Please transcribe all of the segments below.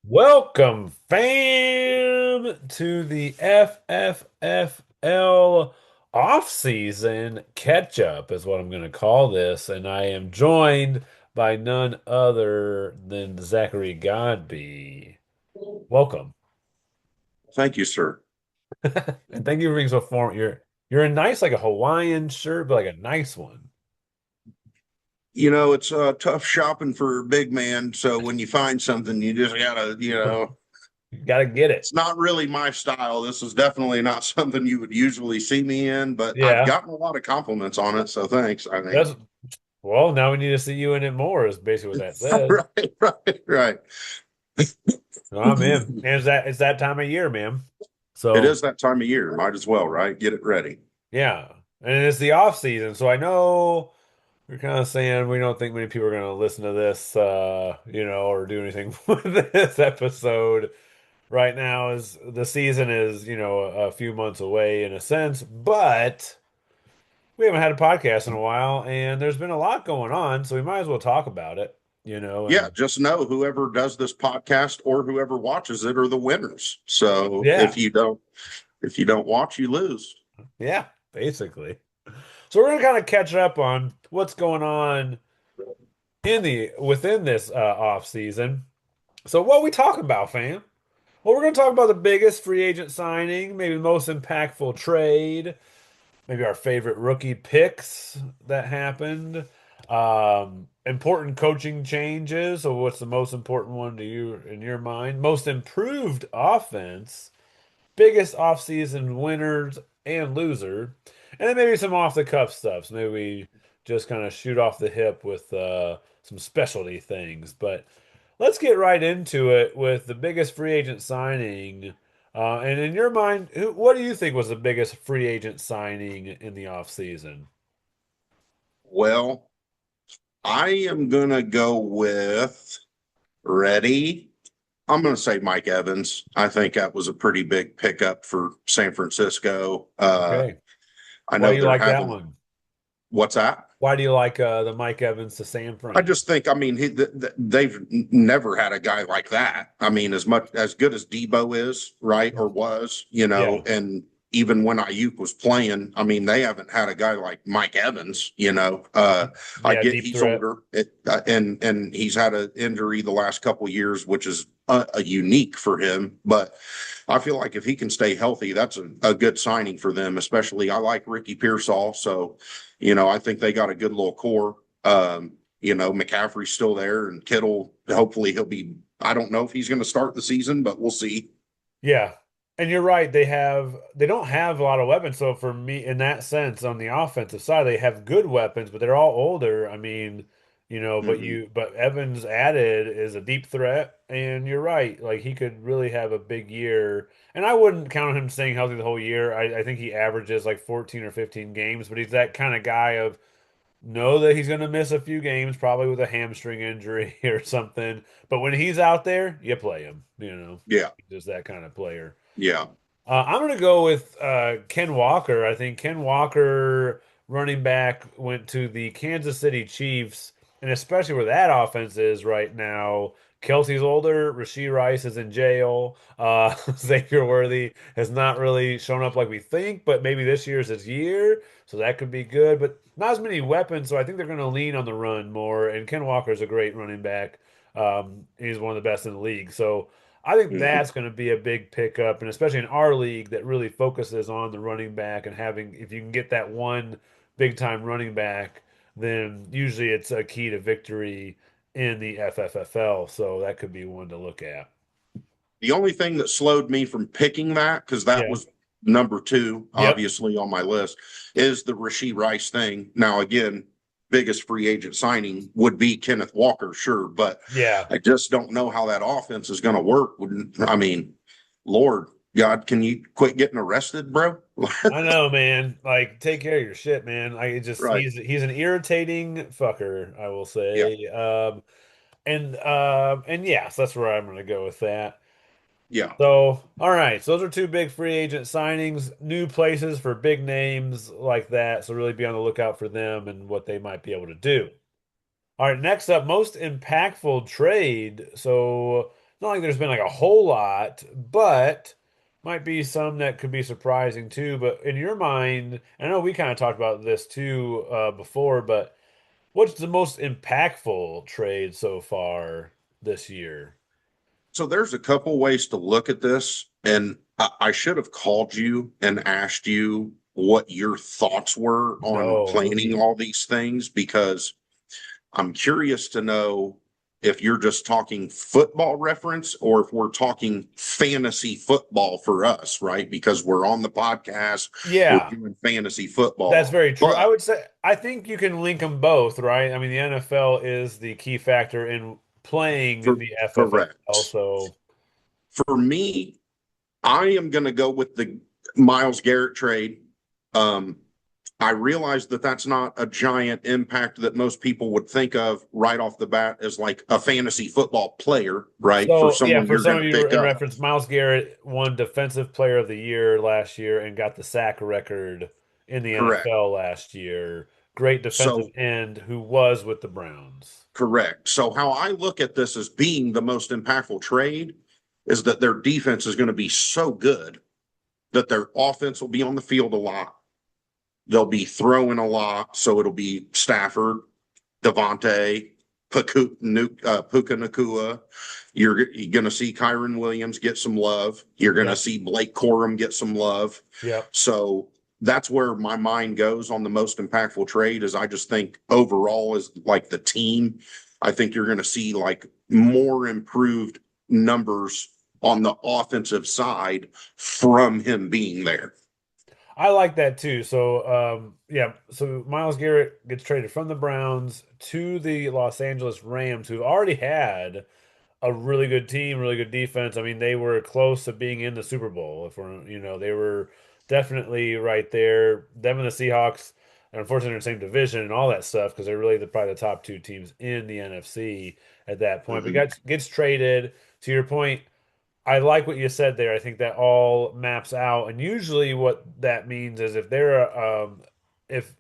Welcome, fam, to the FFFL off-season catch-up is what I'm going to call this, and I am joined by none other than Zachary Godby. Welcome, Thank you, sir. and thank you for being so formal. You're a nice, like a Hawaiian shirt, but like a nice one. It's tough shopping for a big man. So when you find something, you just gotta, You gotta get it. it's not really my style. This is definitely not something you would usually see me in, but I've Yeah, gotten a lot of compliments on it. So thanks. I mean, that's well. Now we need to see you in it more. Is basically what that says. right. No, I'm in. And it's that time of year, man. It So is that time of year. Might as well, right? Get it ready. yeah. And it's the off season. So I know we're kind of saying we don't think many people are gonna listen to this or do anything with this episode right now is the season is, a few months away in a sense, but we haven't had a podcast in a while and there's been a lot going on, so we might as well talk about it, Yeah, and just know whoever does this podcast or whoever watches it are the winners. So yeah, if you don't watch, you lose. yeah, basically. So we're gonna kind of catch up on what's going on within this off season. So what we talking about, fam? Well, we're gonna talk about the biggest free agent signing, maybe the most impactful trade, maybe our favorite rookie picks that happened, important coaching changes. So what's the most important one to you in your mind? Most improved offense, biggest offseason winners and loser, and then maybe some off the cuff stuff. So maybe we just kind of shoot off the hip with some specialty things. But let's get right into it with the biggest free agent signing. And in your mind, what do you think was the biggest free agent signing in the offseason? Well, I am gonna go with ready. I'm gonna say Mike Evans. I think that was a pretty big pickup for San Francisco. Okay. I Why know do you they're like that having one? what's that? Why do you like the Mike Evans to San I Fran? just think, I mean, they've never had a guy like that. I mean, as much as good as Debo is, right, or was, Yeah. and even when Ayuk was playing, I mean, they haven't had a guy like Mike Evans. I Yeah, get deep he's threat. older, and he's had an injury the last couple of years, which is a unique for him. But I feel like if he can stay healthy, that's a good signing for them. Especially, I like Ricky Pearsall, so I think they got a good little core. McCaffrey's still there, and Kittle. Hopefully, he'll be. I don't know if he's going to start the season, but we'll see. Yeah. And you're right, they don't have a lot of weapons. So for me, in that sense, on the offensive side, they have good weapons, but they're all older. I mean, Hmm. but Evans added is a deep threat, and you're right, like he could really have a big year. And I wouldn't count on him staying healthy the whole year. I think he averages like 14 or 15 games, but he's that kind of guy of know that he's going to miss a few games, probably with a hamstring injury or something. But when he's out there, you play him, Yeah, He's just that kind of player. yeah. I'm going to go with Ken Walker. I think Ken Walker, running back, went to the Kansas City Chiefs, and especially where that offense is right now. Kelsey's older. Rasheed Rice is in jail. Xavier Worthy has not really shown up like we think, but maybe this year's his year, so that could be good. But not as many weapons, so I think they're going to lean on the run more. And Ken Walker is a great running back. He's one of the best in the league. So I think Hmm. that's going to be a big pickup, and especially in our league that really focuses on the running back and having, if you can get that one big time running back, then usually it's a key to victory in the FFFL. So that could be one to look at. The only thing that slowed me from picking that, because that Yeah. was number two, Yep. obviously on my list, is the Rasheed Rice thing. Now, again, biggest free agent signing would be Kenneth Walker, sure, but Yeah. I just don't know how that offense is going to work. I mean, Lord God, can you quit getting arrested, bro? I know, man. Like, take care of your shit, man. Like, it just Right. he's an irritating fucker, I will Yeah. say. And yeah, so that's where I'm gonna go with that. Yeah. So, all right. So those are two big free agent signings, new places for big names like that. So really be on the lookout for them and what they might be able to do. All right, next up, most impactful trade. So not like there's been like a whole lot, but might be some that could be surprising too. But in your mind, I know we kind of talked about this too before, but what's the most impactful trade so far this year? So there's a couple ways to look at this, and I should have called you and asked you what your thoughts were on No, no planning need. all these things because I'm curious to know if you're just talking football reference or if we're talking fantasy football for us, right? Because we're on the podcast, we're Yeah, doing fantasy that's football. very true. I But would say I think you can link them both, right? I mean, the NFL is the key factor in playing for the FFL, correct. so For me, I am going to go with the Miles Garrett trade. Um, I realize that that's not a giant impact that most people would think of right off the bat as like a fantasy football player, right? For So yeah, someone for you're some going of to you pick in up. reference, Miles Garrett won Defensive Player of the Year last year and got the sack record in the Correct. NFL last year. Great defensive So, end who was with the Browns. correct. So, how I look at this as being the most impactful trade is that their defense is going to be so good that their offense will be on the field a lot. They'll be throwing a lot. So, it'll be Stafford, Devontae, Puka Nakua. You're going to see Kyron Williams get some love. You're going to Yep. see Blake Corum get some love. Yep. So that's where my mind goes on the most impactful trade is I just think overall is like the team. I think you're going to see like more improved numbers on the offensive side from him being there. I like that too. So, yeah, so Miles Garrett gets traded from the Browns to the Los Angeles Rams, who've already had a really good team, really good defense. I mean, they were close to being in the Super Bowl. If we're, they were definitely right there. Them and the Seahawks, and unfortunately, they're in the same division and all that stuff because they're really probably the top two teams in the NFC at that point. But Mm-hmm. gets traded. To your point, I like what you said there. I think that all maps out, and usually what that means is if they're if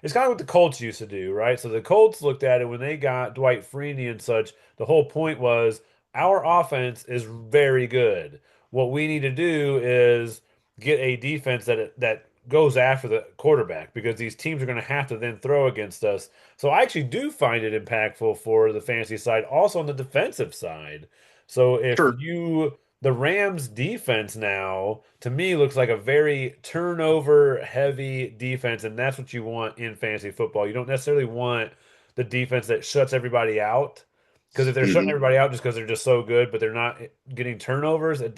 it's kind of what the Colts used to do, right? So the Colts looked at it when they got Dwight Freeney and such. The whole point was our offense is very good. What we need to do is get a defense that goes after the quarterback because these teams are going to have to then throw against us. So I actually do find it impactful for the fantasy side, also on the defensive side. So if Sure. you the Rams defense now to me looks like a very turnover heavy defense, and that's what you want in fantasy football. You don't necessarily want the defense that shuts everybody out. Because if they're shutting Mm-hmm. everybody out just because they're just so good, but they're not getting turnovers, it's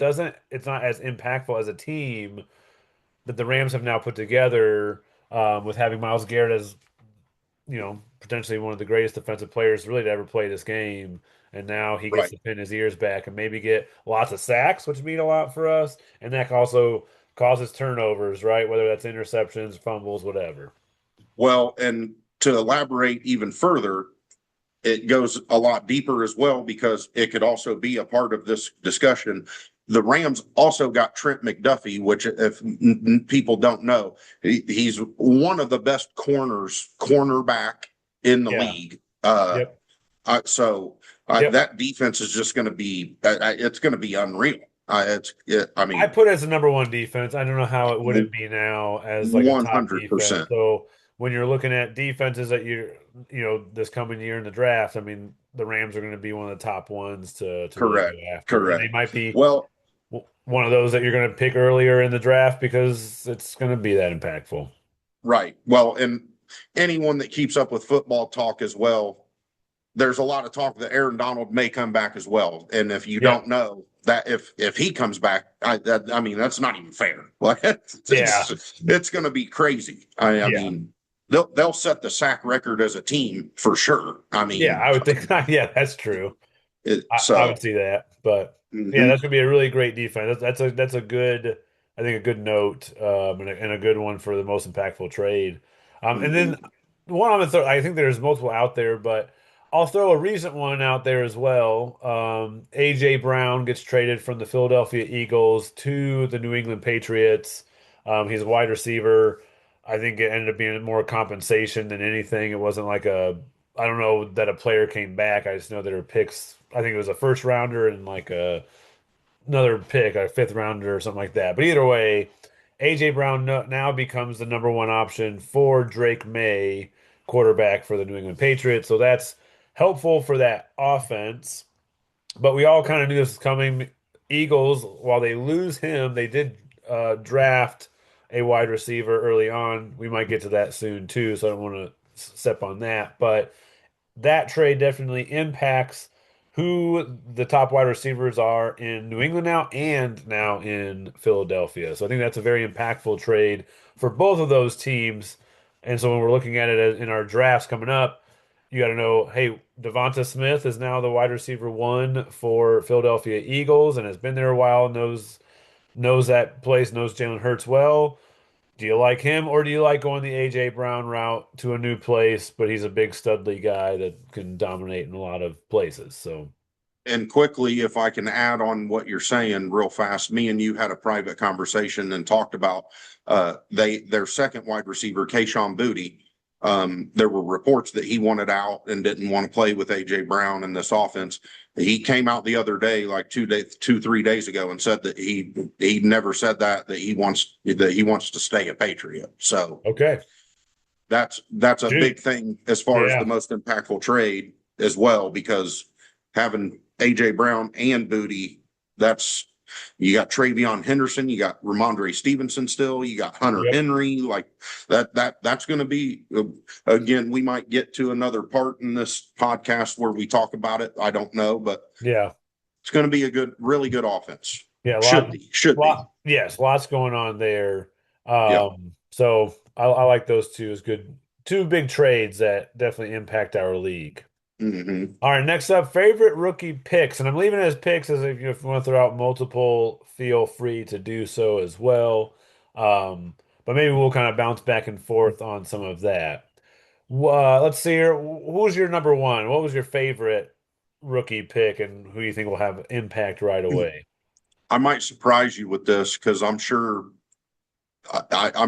not as impactful as a team that the Rams have now put together with having Miles Garrett as potentially one of the greatest defensive players really to ever play this game. And now he gets Right. to pin his ears back and maybe get lots of sacks, which mean a lot for us. And that also causes turnovers, right? Whether that's interceptions, fumbles, whatever. Well, and to elaborate even further, it goes a lot deeper as well because it could also be a part of this discussion. The Rams also got Trent McDuffie, which, if people don't know, he's one of the best cornerback in the Yeah. league. Yep. So Yep. that defense is just going to be, it's going to be unreal. I I mean, put it as a number one defense. I don't know how it wouldn't be now as like a top defense. 100%. So when you're looking at defenses that this coming year in the draft, I mean, the Rams are going to be one of the top ones to really go Correct. after, and they Correct. might be Well, one of those that you're going to pick earlier in the draft because it's going to be that impactful. right. Well, and anyone that keeps up with football talk as well, there's a lot of talk that Aaron Donald may come back as well. And if you don't Yep. know that if he comes back, I mean that's not even fair. Like Yeah. it's going to be crazy. I Yeah. mean they'll set the sack record as a team for sure. I Yeah. mean I would think. Yeah, that's true. I would so see that, but yeah, mhm, that's gonna be a really great defense. That's a good, I think a good note, and a good one for the most impactful trade. And then mhm. one I'm gonna throw. I think there's multiple out there, but I'll throw a recent one out there as well. AJ Brown gets traded from the Philadelphia Eagles to the New England Patriots. He's a wide receiver. I think it ended up being more compensation than anything. It wasn't like I don't know that a player came back. I just know there were picks. I think it was a first rounder and like another pick, a fifth rounder or something like that. But either way, AJ Brown now becomes the number one option for Drake May, quarterback for the New England Patriots. So that's helpful for that offense. But we all kind of knew this was coming. Eagles, while they lose him, they did draft a wide receiver early on. We might get to that soon too, so I don't want to step on that. But that trade definitely impacts who the top wide receivers are in New England now and now in Philadelphia. So I think that's a very impactful trade for both of those teams. And so when we're looking at it in our drafts coming up, you got to know, hey, Devonta Smith is now the wide receiver one for Philadelphia Eagles and has been there a while, knows that place, knows Jalen Hurts well. Do you like him, or do you like going the AJ Brown route to a new place, but he's a big studly guy that can dominate in a lot of places? So, And quickly, if I can add on what you're saying real fast, me and you had a private conversation and talked about their second wide receiver, Kayshawn Booty. There were reports that he wanted out and didn't want to play with AJ Brown in this offense. He came out the other day, like 3 days ago, and said that he never said that he wants to stay a Patriot. So okay. that's a Dude, big thing as far as the yeah. most impactful trade as well, because having AJ Brown and Booty, that's you got Travion Henderson, you got Ramondre Stevenson still, you got Hunter Yep. Henry, like that's going to be again. We might get to another part in this podcast where we talk about it. I don't know, but Yeah. it's going to be a really good offense. Yeah. Should be. Yes, lots going on there. Yeah. So I like those two as good, two big trades that definitely impact our league. Hmm. All right, next up, favorite rookie picks, and I'm leaving it as picks as if you want to throw out multiple, feel free to do so as well. Um, but maybe we'll kind of bounce back and forth on some of that. Let's see here. Who's your number one? What was your favorite rookie pick, and who you think will have impact right away? I might surprise you with this because I'm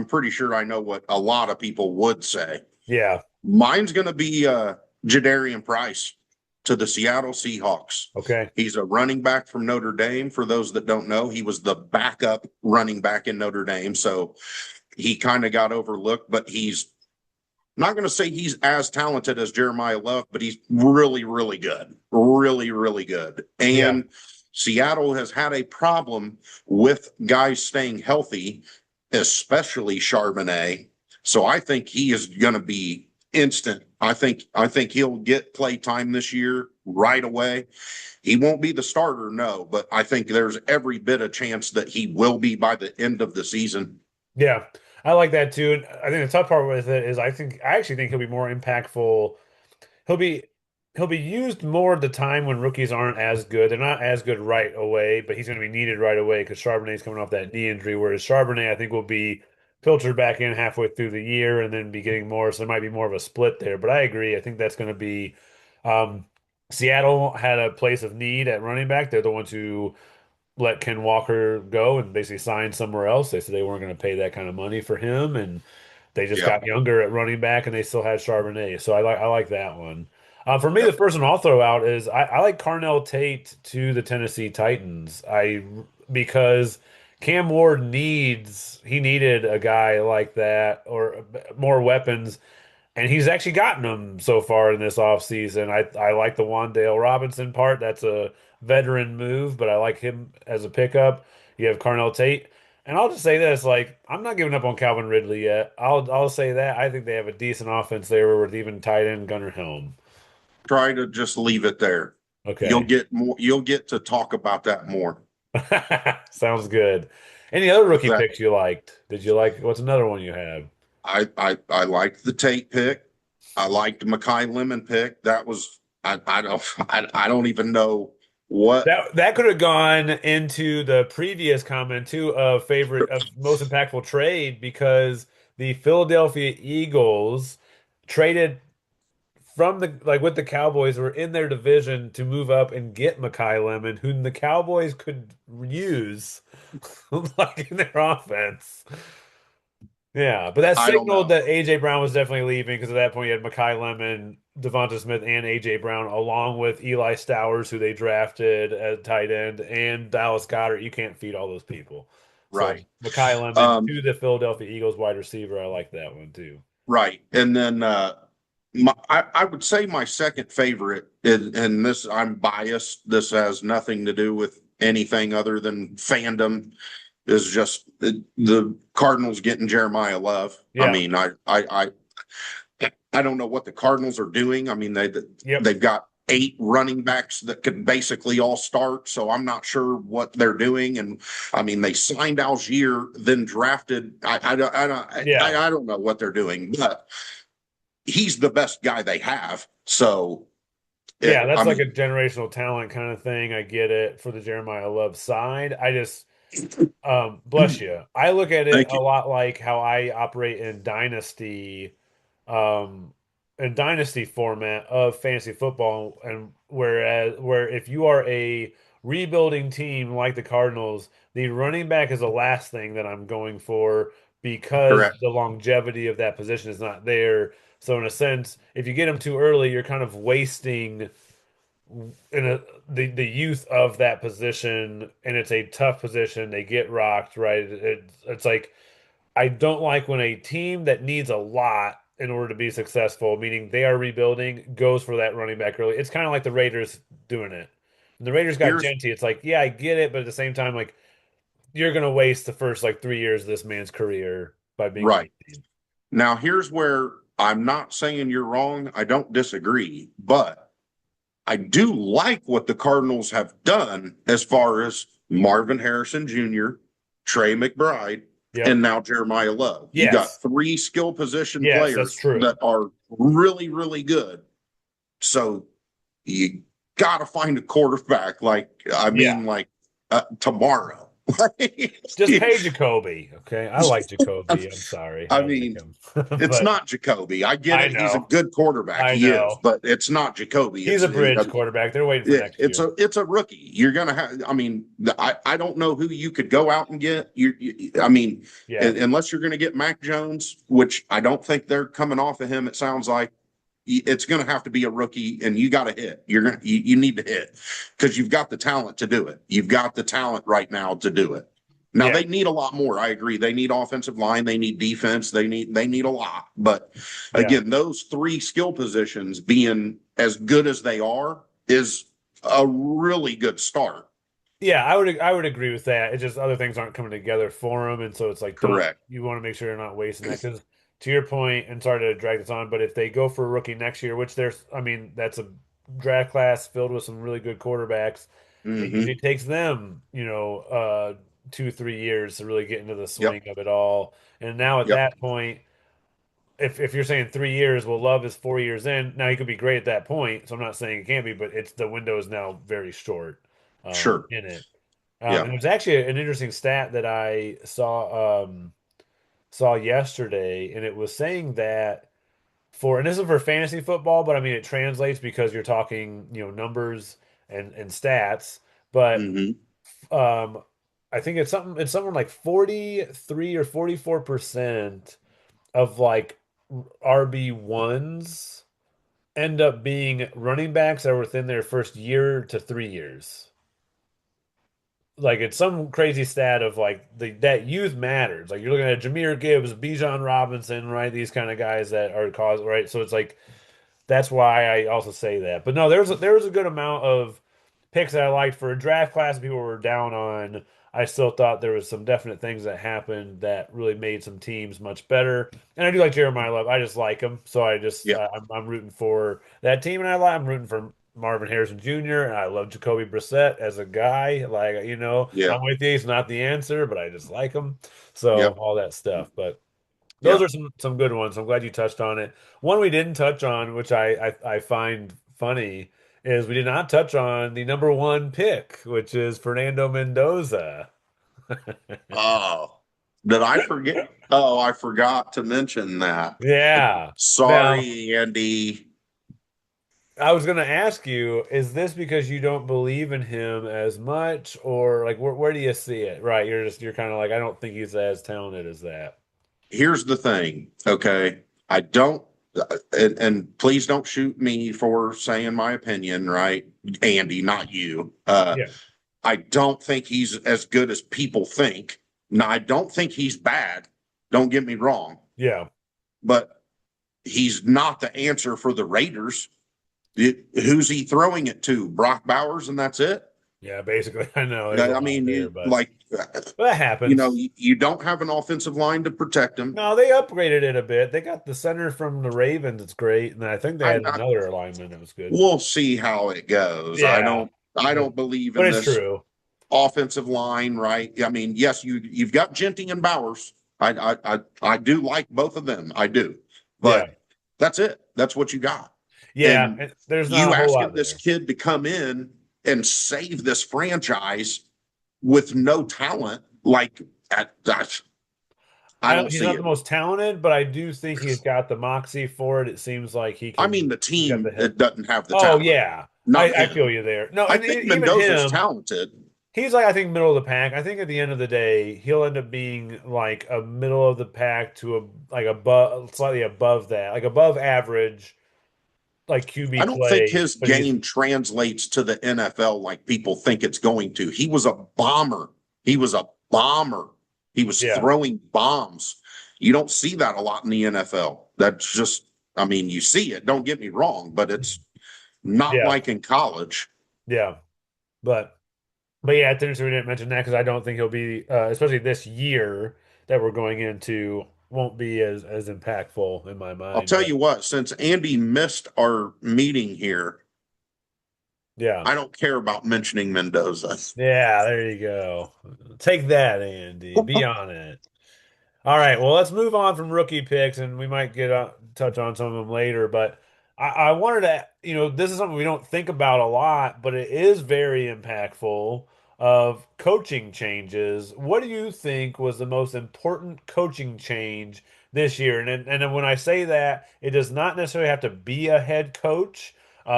pretty sure I know what a lot of people would say. Yeah. Mine's going to be Jadarian Price to the Seattle Seahawks. Okay. He's a running back from Notre Dame. For those that don't know, he was the backup running back in Notre Dame. So he kind of got overlooked, but he's not going to say he's as talented as Jeremiah Love, but he's really, really good. Really, really good. Yeah. And Seattle has had a problem with guys staying healthy, especially Charbonnet. So I think he is going to be instant. I think he'll get play time this year right away. He won't be the starter, no, but I think there's every bit of chance that he will be by the end of the season. Yeah, I like that too. And I think the tough part with it is I actually think he'll be more impactful. He'll be he'll be used more at the time when rookies aren't as good. They're not as good right away, but he's going to be needed right away because Charbonnet's coming off that knee injury. Whereas Charbonnet, I think, will be filtered back in halfway through the year and then be getting more. So there might be more of a split there. But I agree. I think that's going to be. Um, Seattle had a place of need at running back. They're the ones who let Ken Walker go and basically sign somewhere else. They said they weren't going to pay that kind of money for him, and they just Yeah. got younger at running back, and they still had Charbonnet. So I like that one. For me, the Yep. first one I'll throw out is I like Carnell Tate to the Tennessee Titans. I because Cam Ward needed a guy like that or more weapons, and he's actually gotten them so far in this offseason. I like the Wandale Robinson part. That's a veteran move, but I like him as a pickup. You have Carnell Tate. And I'll just say this, like, I'm not giving up on Calvin Ridley yet. I'll say that. I think they have a decent offense there with even tight end Gunnar Helm. Try to just leave it there. Okay. You'll get to talk about that more. Sounds good. Any other rookie That picks you liked? Did you like what's another one you have? I liked the Tate pick. I liked Makai Lemon pick. That was I don't even know what. That could have gone into the previous comment too of favorite of most impactful trade because the Philadelphia Eagles traded from the like with the Cowboys were in their division to move up and get Makai Lemon, whom the Cowboys could use like in their offense. Yeah, but that I don't signaled know. that AJ Brown was definitely leaving because at that point you had Makai Lemon, Devonta Smith and AJ Brown, along with Eli Stowers, who they drafted at tight end, and Dallas Goedert. You can't feed all those people. So Right. Mekhi Lemon Um, to the Philadelphia Eagles wide receiver. I like that one too. right. And then I would say my second favorite is, and this I'm biased. This has nothing to do with anything other than fandom. Is just the Cardinals getting Jeremiah Love. I Yeah. mean, I don't know what the Cardinals are doing. I mean, Yep. they've got eight running backs that could basically all start. So I'm not sure what they're doing. And I mean, they signed Algier, then drafted. Yeah. I don't know what they're doing, but he's the best guy they have. So Yeah, I that's like a mean, generational talent kind of thing. I get it for the Jeremiah Love side. I just bless you. I look at it thank a you. lot like how I operate um, in dynasty format of fantasy football, and where if you are a rebuilding team like the Cardinals, the running back is the last thing that I'm going for because Correct. the longevity of that position is not there. So in a sense, if you get them too early, you're kind of wasting in the youth of that position, and it's a tough position. They get rocked, right? It's like I don't like when a team that needs a lot in order to be successful, meaning they are rebuilding, goes for that running back early. It's kind of like the Raiders doing it. When the Raiders got Here's Genty, it's like, yeah, I get it, but at the same time, like you're gonna waste the first like 3 years of this man's career by being on right. the team. Now, here's where I'm not saying you're wrong. I don't disagree, but I do like what the Cardinals have done as far as Marvin Harrison Jr., Trey McBride, Yep. and now Jeremiah Love. You got Yes. three skill position Yes, that's players that true. are really, really good. So you got to find a quarterback. Like, I Yeah. mean, like tomorrow. Just pay Jacoby. Okay. I like Jacoby. I'm sorry. I I like mean, him. it's But not Jacoby. I get I it. He's a know. good quarterback. I He is, know. but it's not Jacoby. He's a bridge quarterback. They're waiting for next It's year. a rookie. You're gonna have. I mean, I don't know who you could go out and get. I mean, Yeah. unless you're going to get Mac Jones, which I don't think they're coming off of him. It sounds like it's going to have to be a rookie, and you got to hit. You need to hit because you've got the talent to do it. You've got the talent right now to do it. Now Yeah. they need a lot more. I agree. They need offensive line. They need defense. They need a lot. But Yeah. again, those three skill positions being as good as they are is a really good start. Yeah, I would agree with that. It's just other things aren't coming together for him, and so it's like don't Correct. you want to make sure you're not wasting that because to your point, and sorry to drag this on, but if they go for a rookie next year, which there's, I mean, that's a draft class filled with some really good quarterbacks. It usually Mm-hmm. takes them, 2, 3 years to really get into the Yep. swing of it all. And now at Yep. that point, if you're saying 3 years, well, Love is 4 years in. Now he could be great at that point, so I'm not saying it can't be, but it's the window is now very short Sure. in it. Yeah. And there's actually an interesting stat that I saw yesterday, and it was saying that and this is for fantasy football, but I mean it translates because you're talking, numbers and stats. But Mm-hmm. um, I think it's something like 43 or 44% of like RB1s end up being running backs that are within their first year to 3 years. Like it's some crazy stat of like that youth matters. Like you're looking at Jameer Gibbs, Bijan Robinson, right? These kind of guys that are cause right. So it's like that's why I also say that. But no, there was a good amount of picks that I liked for a draft class people were down on. I still thought there was some definite things that happened that really made some teams much better. And I do like Jeremiah Love. I just like him, so I just Yeah. I'm rooting for that team, and I'm rooting for Marvin Harrison Jr. and I love Jacoby Brissett as a guy. Like Yeah. I'm with you. He's not the answer, but I just like him. So Yep. all that stuff, but. Those Yeah. are some good ones. I'm glad you touched on it. One we didn't touch on, which I find funny, is we did not touch on the number one pick, which is Fernando Mendoza. Oh, did I forget? Oh, I forgot to mention that. Yeah. Now, Sorry, Andy. I was going to ask you, is this because you don't believe in him as much, or like where do you see it? Right, you're kind of like I don't think he's as talented as that. Here's the thing. Okay. I don't. and please don't shoot me for saying my opinion, right? Andy, not you. Yeah. I don't think he's as good as people think. Now, I don't think he's bad. Don't get me wrong, Yeah. but he's not the answer for the Raiders. Who's he throwing it to? Brock Bowers, and that's it. Yeah. Basically, I know there's a I lot mean, there, but like, that happens. you don't have an offensive line to protect him. No, they upgraded it a bit. They got the center from the Ravens. It's great, and I think they I, had I another alignment that was good. We'll see how it goes. Yeah, I but don't believe but in it's this true. offensive line, right? I mean, yes, you've got Genting and Bowers. I do like both of them. I do, Yeah, but that's it. That's what you got. yeah. And There's not you a whole asking lot this there. kid to come in and save this franchise with no talent, like that, I don't He's see not the it. most talented, but I do think he's got the moxie for it. It seems like he I can. mean, the He's got the team head. that doesn't have the Oh talent, yeah, not I feel him. you there. No, I and think even Mendoza's him, talented. he's like I think middle of the pack. I think at the end of the day, he'll end up being like a middle of the pack to a like above, slightly above that, like above average, like QB I don't think play. his But he's game translates to the NFL like people think it's going to. He was a bomber. He was a bomber. He was yeah, throwing bombs. You don't see that a lot in the NFL. That's just, I mean, you see it. Don't get me wrong, but it's not yeah, like in college. yeah. But yeah, it's interesting we didn't mention that because I don't think he'll be, especially this year that we're going into, won't be as impactful in my I'll mind. tell But you what, since Andy missed our meeting here, yeah, I don't care about mentioning Mendoza. yeah, there you go. Take that, Andy. Be on it. All right, well, let's move on from rookie picks, and we might get touch on some of them later. But I wanted to, this is something we don't think about a lot, but it is very impactful of coaching changes. What do you think was the most important coaching change this year? And then when I say that, it does not necessarily have to be a head coach.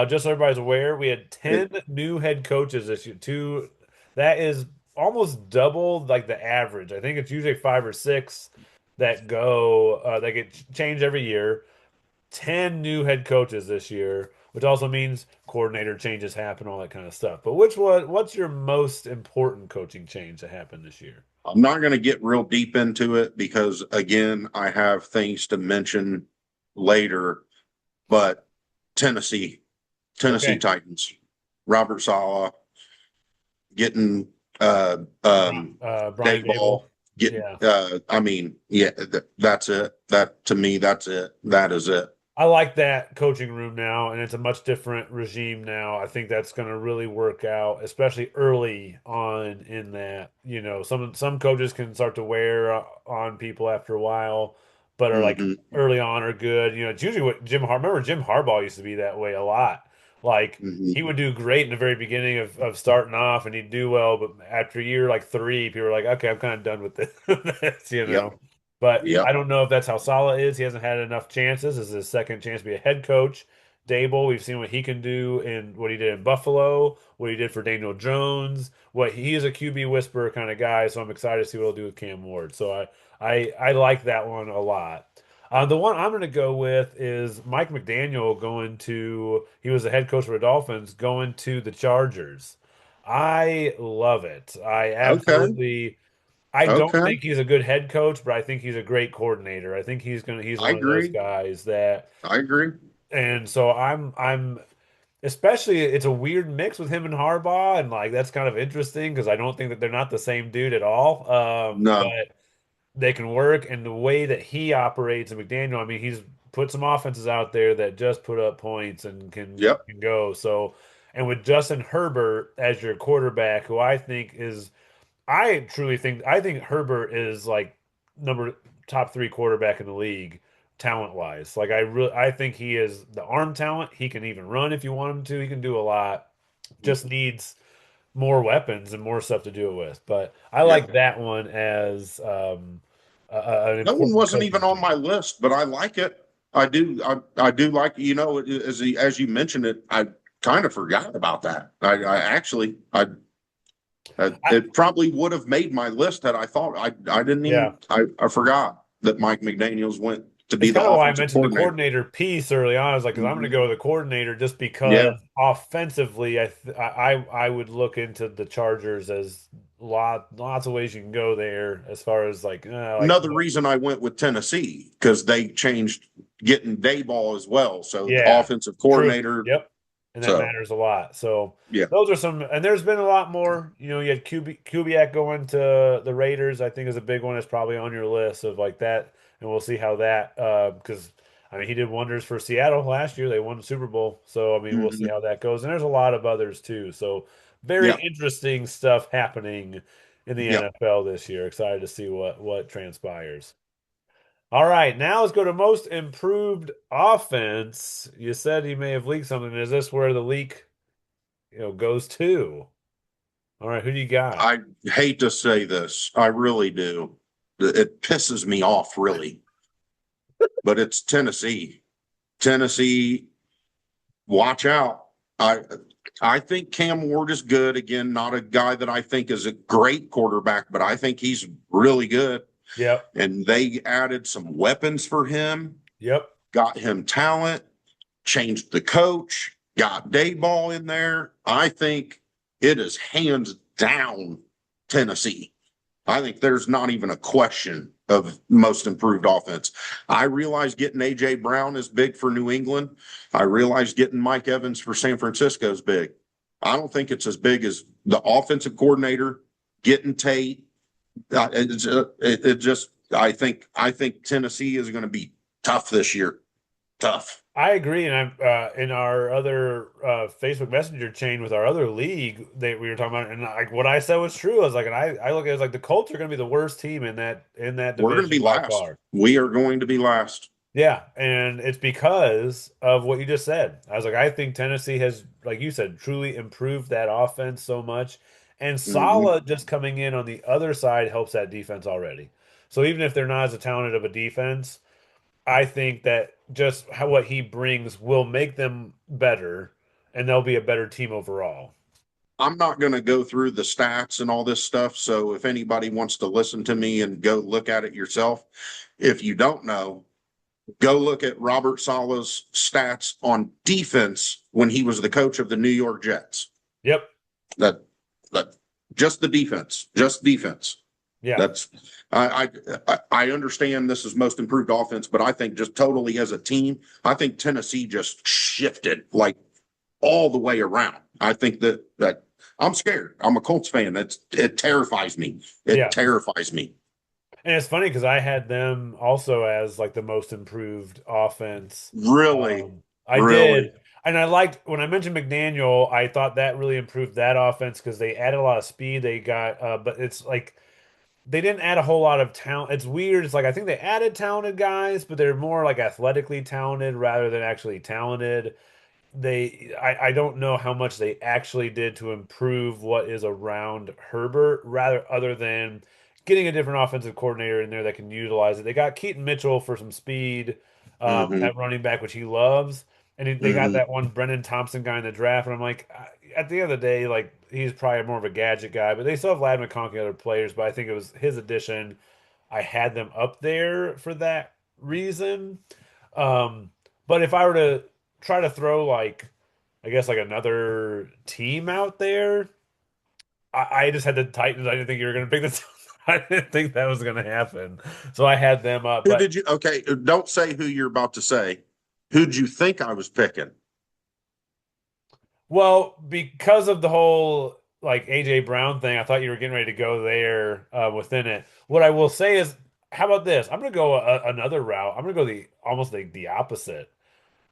Just so everybody's aware, we had It, 10 new head coaches this year. Two, that is almost double like the average. I think it's usually five or six that get changed every year. 10 new head coaches this year, which also means coordinator changes happen, all that kind of stuff. But what's your most important coaching change that happened this year? I'm not going to get real deep into it because, again, I have things to mention later, but Tennessee, Tennessee Okay. Titans, Robert Sala getting Brian Dayball, Dable. getting Yeah. I mean, yeah, that's it. That to me, that's it. That is it. I like that coaching room now, and it's a much different regime now. I think that's going to really work out, especially early on in that. Some coaches can start to wear on people after a while, but are like Hmm. early on are good. It's usually what Remember Jim Harbaugh used to be that way a lot. Like he Hmm. would do great in the very beginning of starting off, and he'd do well, but after year like three, people are like, okay, I'm kind of done with this. Yep. But Yep. I don't know if that's how Salah is. He hasn't had enough chances. This is his second chance to be a head coach. Dable, we've seen what he can do in what he did in Buffalo, what he did for Daniel Jones. What he is a QB whisperer kind of guy, so I'm excited to see what he'll do with Cam Ward. So I like that one a lot. The one I'm going to go with is Mike McDaniel going to. He was the head coach for the Dolphins, going to the Chargers. I love it. I Okay. absolutely. I don't Okay. think he's a good head coach, but I think he's a great coordinator. I think he's I one of those agree. guys that I agree. and so I'm especially it's a weird mix with him and Harbaugh and like that's kind of interesting because I don't think that they're not the same dude at all. No. But they can work and the way that he operates and McDaniel, I mean, he's put some offenses out there that just put up points and Yep. can go. So and with Justin Herbert as your quarterback, who I think Herbert is like number top three quarterback in the league talent wise. Like I think he is the arm talent. He can even run if you want him to. He can do a lot. Just needs more weapons and more stuff to do it with. But I Yeah. like that one as an That one important wasn't even coaching on my change. list, but I like it. I do. I do like, as you mentioned it, I kind of forgot about that. I actually, I, it probably would have made my list had I thought I didn't yeah. even, I forgot that Mike McDaniels went. to It's be the kind of why I offensive mentioned the coordinator. coordinator piece early on. I was like, because I'm going to Mhm. go with the coordinator just because Yeah. offensively, I would look into the Chargers as lots of ways you can go there as far as like Another reason I went with Tennessee because they changed getting day ball as well. So yeah, offensive true. coordinator. Yep. And that So matters a lot. So yeah. those are some, and there's been a lot more. You had Kubiak going to the Raiders, I think is a big one. It's probably on your list of like that. And we'll see how that, because I mean, he did wonders for Seattle last year. They won the Super Bowl. So, I mean, we'll see Mhm. how that goes. And there's a lot of others too. So, very Yeah. interesting stuff happening in the Yeah. NFL this year. Excited to see what transpires. All right, now let's go to most improved offense. You said you may have leaked something. Is this where the leak, goes to? All right, who do you got? I hate to say this. I really do. It pisses me off, really. But it's Tennessee. Tennessee, watch out. I I think Cam Ward is good. Again, not a guy that I think is a great quarterback, but I think he's really good. Yep, And they added some weapons for him, yep, got him talent, changed the coach, got Dayball in there. I think it is hands down Tennessee. I think there's not even a question of most improved offense. I realize getting AJ Brown is big for New England. I realize getting Mike Evans for San Francisco is big. I don't think it's as big as the offensive coordinator getting Tate. It just I think Tennessee is going to be tough this year. Tough. I agree. And I'm in our other Facebook Messenger chain with our other league that we were talking about, and like what I said was true. I was like, and I look at it as like the Colts are going to be the worst team in that We're going to division be by last. far. We are going to be last. Yeah, and it's because of what you just said. I was like, I think Tennessee has, like you said, truly improved that offense so much. And Mm-hmm. Saleh just coming in on the other side helps that defense already. So even if they're not as talented of a defense, I think that just what he brings will make them better, and they'll be a better team overall. I'm not going to go through the stats and all this stuff. So if anybody wants to listen to me and go look at it yourself, if you don't know, go look at Robert Sala's stats on defense when he was the coach of the New York Jets. Yep. That that just the defense, just defense. Yeah. That's I understand this is most improved offense, but I think just totally as a team, I think Tennessee just shifted like all the way around. I think that I'm scared. I'm a Colts fan. It terrifies me. It Yeah. terrifies me. And it's funny because I had them also as like the most improved offense. Really, I really. did. And I liked when I mentioned McDaniel, I thought that really improved that offense because they added a lot of speed. They got, but it's like they didn't add a whole lot of talent. It's weird. It's like I think they added talented guys, but they're more like athletically talented rather than actually talented. I don't know how much they actually did to improve what is around Herbert, rather other than getting a different offensive coordinator in there that can utilize it. They got Keaton Mitchell for some speed Mm-hmm, at running back, which he loves, and they got mm-hmm. that one Brennan Thompson guy in the draft. And I'm like, at the end of the day, like he's probably more of a gadget guy, but they still have Lad McConkey and other players. But I think it was his addition. I had them up there for that reason. Um, but if I were to try to throw like, I guess like another team out there, I just had the Titans. I didn't think you were going to pick this. I didn't think that was going to happen. So I had them up. Who But did you? Okay, don't say who you're about to say. Who'd you think I was picking? well, because of the whole like AJ Brown thing, I thought you were getting ready to go there within it. What I will say is, how about this? I'm going to go another route. I'm going to go the almost the opposite.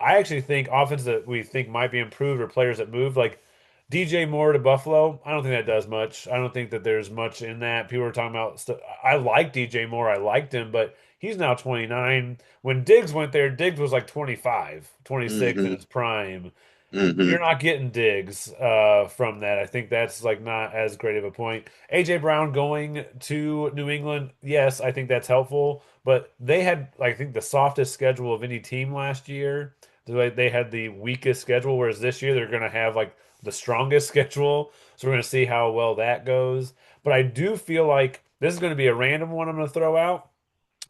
I actually think offense that we think might be improved or players that move like DJ Moore to Buffalo. I don't think that does much. I don't think that there's much in that. People are talking about stuff. I like DJ Moore. I liked him, but he's now 29. When Diggs went there, Diggs was like 25, 26 in Mm-hmm, his prime. You're mm-hmm. not getting Diggs from that. I think that's like not as great of a point. AJ Brown going to New England, yes, I think that's helpful. But they had, like, I think, the softest schedule of any team last year. They had the weakest schedule, whereas this year they're going to have like the strongest schedule. So we're going to see how well that goes. But I do feel like this is going to be a random one I'm going to throw out.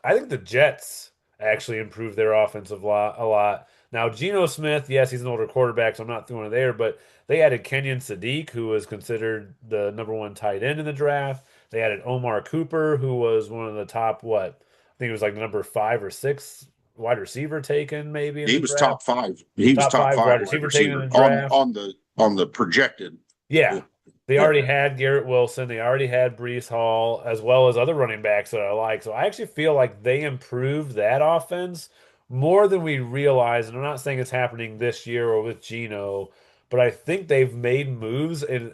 I think the Jets actually improved their offensive lot a lot. Now, Geno Smith, yes, he's an older quarterback, so I'm not throwing it there, but they added Kenyon Sadiq, who was considered the number one tight end in the draft. They added Omar Cooper, who was one of the top, what? I think it was like the number 5 or 6 wide receiver taken maybe in He the was draft. top five. He was Top top five five wide wide receiver taken in receiver the draft. on the projected. Yeah. They Yeah. already had Garrett Wilson. They already had Brees Hall, as well as other running backs that I like. So I actually feel like they improved that offense more than we realize. And I'm not saying it's happening this year or with Geno, but I think they've made moves. And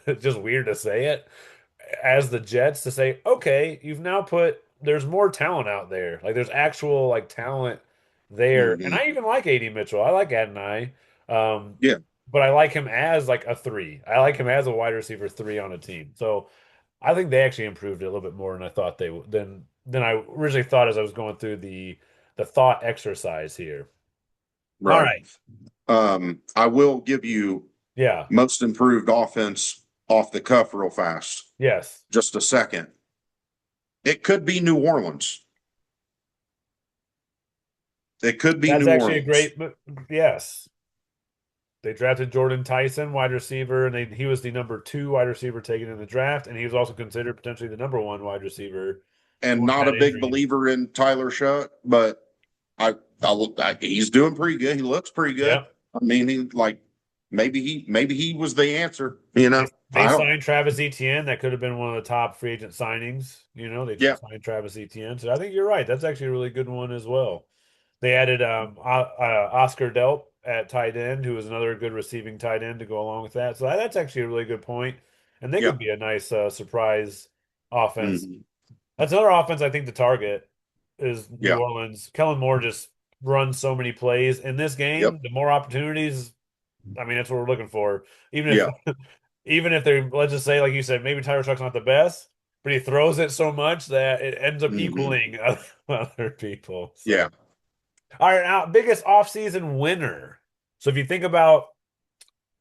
it's just weird to say it as the Jets to say, okay, you've now put there's more talent out there. Like there's actual like talent there. And Hmm. I even like AD Mitchell. I like Adonai. Um, Yeah. but I like him as like a three. I like him as a wide receiver three on a team. So I think they actually improved it a little bit more than I thought they would than I originally thought as I was going through the thought exercise here. All Right. right. I will give you Yeah. most improved offense off the cuff real fast. Yes. Just a second. It could be New Orleans. It could be That's New actually a Orleans. great yes. They drafted Jordan Tyson, wide receiver, and he was the number 2 wide receiver taken in the draft, and he was also considered potentially the number 1 wide receiver And going not a that big injury. believer in Tyler Shutt, but he's doing pretty good. He looks pretty good. Yep. I mean, he like maybe he was the answer. They I don't. signed Travis Etienne. That could have been one of the top free agent signings. They Yeah, signed Travis Etienne. So I think you're right. That's actually a really good one as well. They added Oscar Delp at tight end, who was another good receiving tight end to go along with that. So that's actually a really good point. And they yeah, could be a nice surprise offense. hmm, That's another offense I think the target is New yeah, Orleans. Kellen Moore just runs so many plays in this yep, game. The more opportunities, I mean, that's what we're looking for. Even if yeah, even if they let's just say, like you said, maybe Tyler Truck's not the best, but he throws it so much that it ends up hmm, equaling other people. yeah. So, all right, now biggest offseason winner. So if you think about,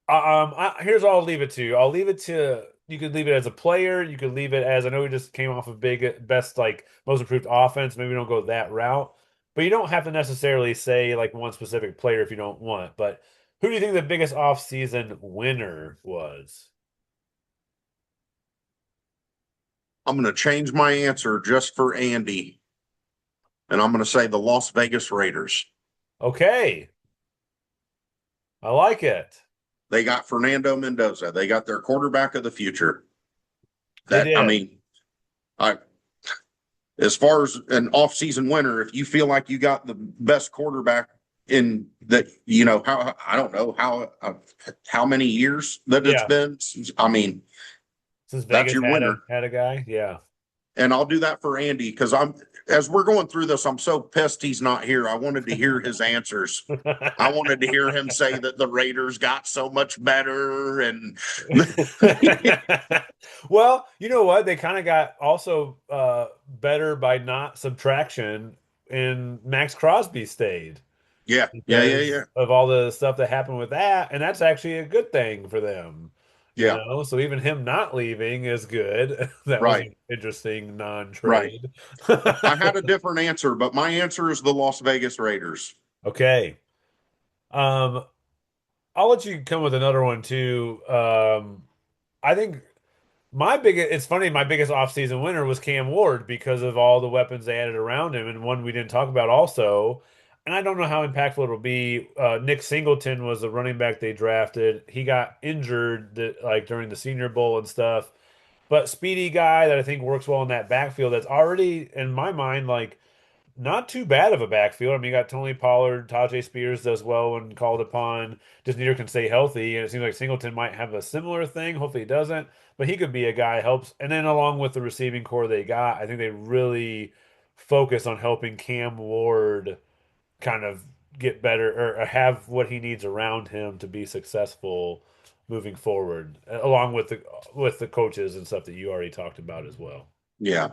here's what I'll leave it to. I'll leave it to you could leave it as a player. You could leave it as I know we just came off of big best like most improved offense. Maybe we don't go that route, but you don't have to necessarily say like one specific player if you don't want. But who do you think the biggest offseason winner was? I'm going to change my answer just for Andy, and I'm going to say the Las Vegas Raiders. Okay. I like it. They got Fernando Mendoza. They got their quarterback of the future. They That I did. mean, I as far as an off-season winner, if you feel like you got the best quarterback in that, how I don't know how many years that it's Yeah. been. I mean, Since that's Vegas your had winner. a guy. Yeah. And I'll do that for Andy because I'm as we're going through this, I'm so pissed he's not here. I wanted to hear his answers. I wanted to hear him say that the Raiders got so much better and Well, you know what? They kind of got also better by not subtraction, and Max Crosby stayed yeah, yeah, yeah, because yeah, of all the stuff that happened with that, and that's actually a good thing for them. yeah. So even him not leaving is good. That was Right, an interesting right. non-trade. I had a different answer, but my answer is the Las Vegas Raiders. Okay. Um, I'll let you come with another one too. I think it's funny, my biggest offseason winner was Cam Ward because of all the weapons they added around him, and one we didn't talk about also. And I don't know how impactful it'll be. Nick Singleton was the running back they drafted. He got injured like during the Senior Bowl and stuff. But speedy guy that I think works well in that backfield that's already in my mind like not too bad of a backfield. I mean, you got Tony Pollard, Tajay Spears does well when called upon. Just neither can stay healthy, and it seems like Singleton might have a similar thing. Hopefully, he doesn't, but he could be a guy helps. And then along with the receiving core they got, I think they really focus on helping Cam Ward kind of get better or have what he needs around him to be successful moving forward, along with the coaches and stuff that you already talked about as well. Yeah.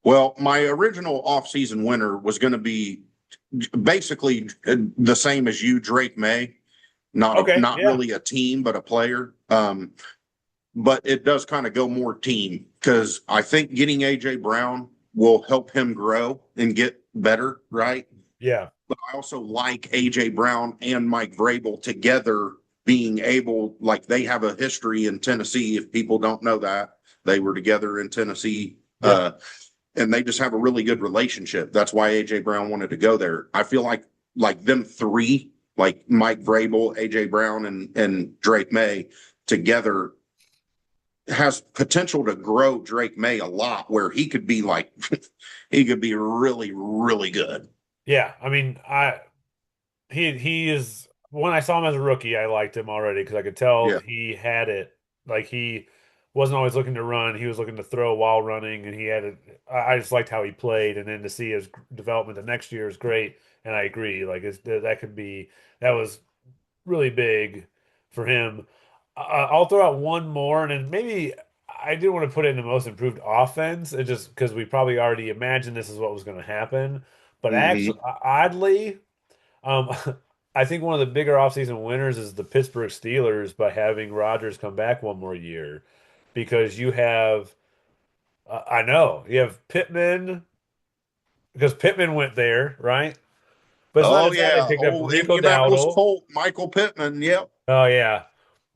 Well, my original off-season winner was going to be basically the same as you, Drake May. Okay, Not yeah, really a team, but a player. But it does kind of go more team because I think getting AJ Brown will help him grow and get better, right? Yeah. But I also like AJ Brown and Mike Vrabel together being able, like they have a history in Tennessee. If people don't know that, they were together in Tennessee. Yep. And they just have a really good relationship. That's why AJ Brown wanted to go there. I feel like them three, like Mike Vrabel, AJ Brown, and Drake May together has potential to grow Drake May a lot where he could be like he could be really, really good. Yeah. I mean, he is when I saw him as a rookie, I liked him already because I could tell Yeah. he had it. Like he wasn't always looking to run; he was looking to throw while running, and he had it. I just liked how he played, and then to see his development the next year is great. And I agree, like that could be that was really big for him. I'll throw out one more, and then maybe I didn't want to put it in the most improved offense, it just because we probably already imagined this is what was going to happen. But actually, Mm-hmm. oddly. Um, I think one of the bigger offseason winners is the Pittsburgh Steelers by having Rodgers come back one more year because you have, I know, you have Pittman because Pittman went there, right? But it's not Oh just that they yeah. picked up Oh, Rico Indianapolis Dowdle. Colt, Michael Pittman. Yep. Oh, yeah.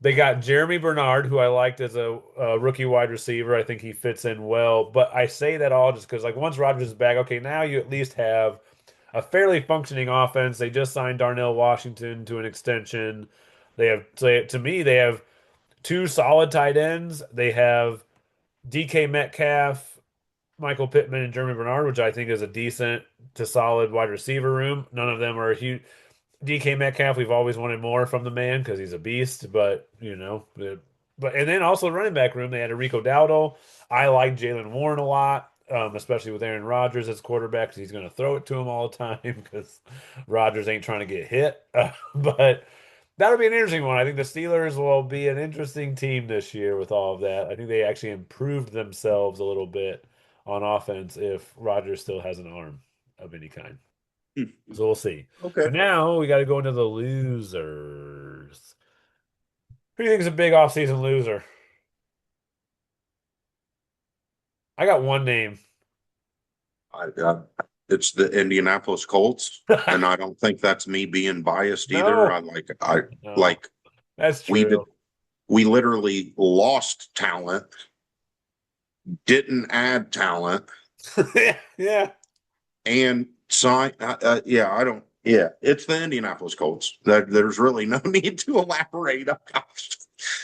They got Jeremy Bernard, who I liked as a rookie wide receiver. I think he fits in well. But I say that all just because, like, once Rodgers is back, okay, now you at least have a fairly functioning offense. They just signed Darnell Washington to an extension. They have, to me, they have two solid tight ends. They have DK Metcalf, Michael Pittman, and Jeremy Bernard, which I think is a decent to solid wide receiver room. None of them are huge. DK Metcalf, we've always wanted more from the man because he's a beast, but but and then also running back room, they had a Rico Dowdle. I like Jalen Warren a lot, especially with Aaron Rodgers as quarterback because he's going to throw it to him all the time because Rodgers ain't trying to get hit. But that'll be an interesting one. I think the Steelers will be an interesting team this year with all of that. I think they actually improved themselves a little bit on offense if Rodgers still has an arm of any kind. So we'll see. Okay. But now we got to go into the losers. Who do you think is a big offseason loser? I got one name. I, it's the Indianapolis Colts, and I don't think that's me being biased either. No, I no, like that's we did true. we literally lost talent, didn't add talent, Yeah. and sign. Yeah, I don't. Yeah, it's the Indianapolis Colts. There's really no need to elaborate.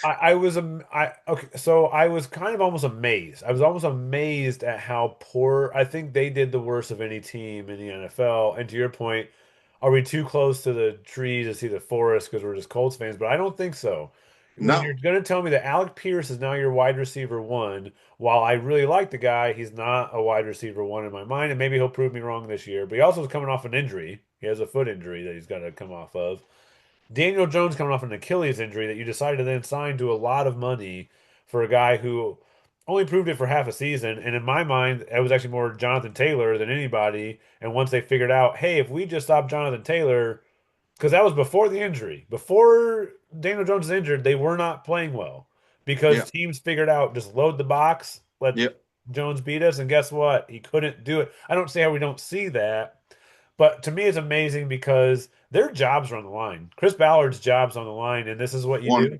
I was I okay, so I was kind of almost amazed. I was almost amazed at how poor I think they did the worst of any team in the NFL. And to your point, are we too close to the tree to see the forest because we're just Colts fans? But I don't think so. When you're No, going to tell me that Alec Pierce is now your wide receiver one, while I really like the guy, he's not a wide receiver one in my mind, and maybe he'll prove me wrong this year. But he also is coming off an injury. He has a foot injury that he's got to come off of. Daniel Jones coming off an Achilles injury that you decided to then sign to a lot of money for a guy who only proved it for half a season. And in my mind, it was actually more Jonathan Taylor than anybody. And once they figured out, hey, if we just stop Jonathan Taylor, because that was before the injury, before Daniel Jones is injured, they were not playing well because yeah, teams figured out just load the box, let yeah. Jones beat us. And guess what? He couldn't do it. I don't see how we don't see that. But to me, it's amazing because their jobs are on the line. Chris Ballard's job's on the line, and this is what you One, do.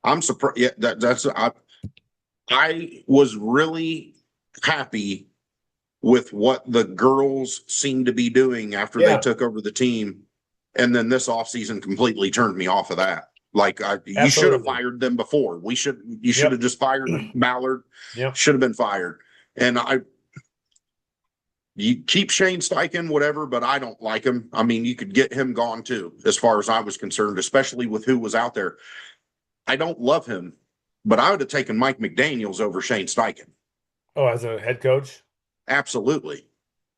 I'm surprised. Yeah, that's I was really happy with what the girls seemed to be doing after they Yeah, took over the team. And then this offseason completely turned me off of that. Like you should have absolutely. fired them before. You should have Yep. just fired Ballard. Yep. Should have been fired. And you keep Shane Steichen, whatever, but I don't like him. I mean, you could get him gone too, as far as I was concerned, especially with who was out there. I don't love him, but I would have taken Mike McDaniels over Shane Steichen. Oh, as a head coach? Absolutely.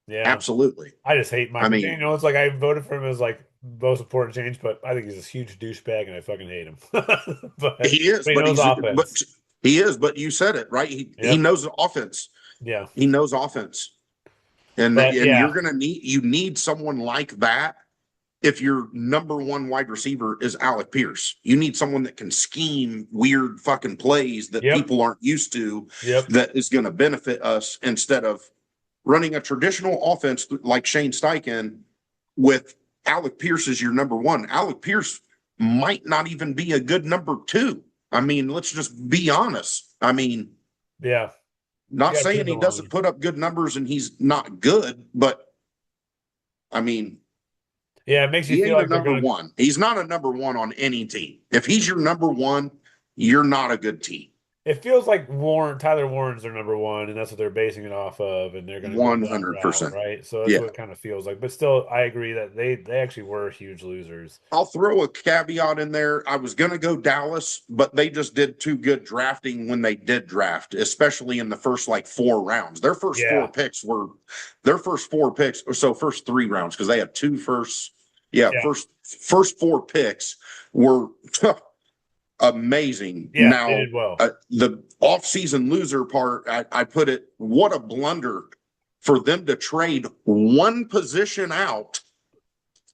Yeah. Absolutely. I just hate Mike I mean, McDaniel. It's like I voted for him as like most important change, but I think he's a huge douchebag and I fucking hate him. But he is, he but knows but offense. he is, but you said it, right? He Yep. knows offense. Yeah. He knows offense. But And you're yeah. gonna need someone like that if your number one wide receiver is Alec Pierce. You need someone that can scheme weird fucking plays that Yep. people aren't used to Yep. that is gonna benefit us instead of running a traditional offense like Shane Steichen with Alec Pierce as your number one. Alec Pierce might not even be a good number two. I mean, let's just be honest. I mean, Yeah, not you got to saying prove he them wrong. doesn't put up good numbers and he's not good, but I mean, Yeah, it makes you he feel ain't a like they're number going to. one. He's not a number one on any team. If he's your number one, you're not a good team. It feels like Tyler Warren's their number one, and that's what they're basing it off of, and they're going to go that route, 100%. right? So that's Yeah. what it kind of feels like. But still, I agree that they actually were huge losers. I'll throw a caveat in there. I was going to go Dallas, but they just did too good drafting when they did draft, especially in the first like 4 rounds. Yeah, Their first 4 picks, or so first 3 rounds, because they had two firsts. Yeah, yeah, first 4 picks were amazing. yeah. They Now, did well. the off-season loser part, I put it, what a blunder for them to trade one position out